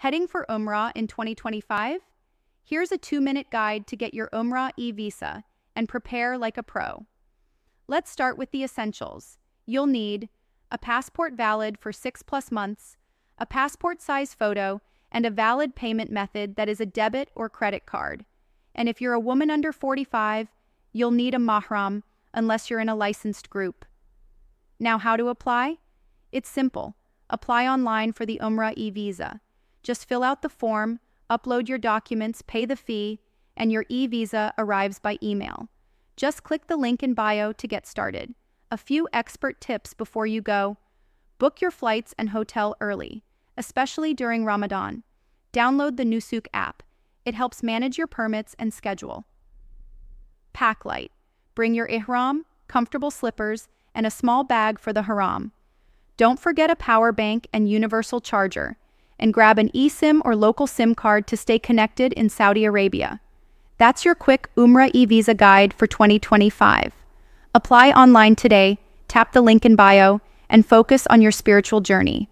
Heading for Umrah in 2025? Here's a 2-minute guide to get your Umrah e-visa and prepare like a pro. Let's start with the essentials. You'll need a passport valid for 6+ months, a passport-size photo, and a valid payment method that is a debit or credit card. And if you're a woman under 45, you'll need a mahram unless you're in a licensed group. Now, how to apply? It's simple. Apply online for the Umrah e-visa. Just fill out the form, upload your documents, pay the fee, and your e-visa arrives by email. Just click the link in bio to get started. A few expert tips before you go. Book your flights and hotel early, especially during Ramadan. Download the Nusuk app. It helps manage your permits and schedule. Pack light. Bring your ihram, comfortable slippers, and a small bag for the haram. Don't forget a power bank and universal charger, and grab an eSIM or local SIM card to stay connected in Saudi Arabia. That's your quick Umrah e-visa guide for 2025. Apply online today, tap the link in bio, and focus on your spiritual journey.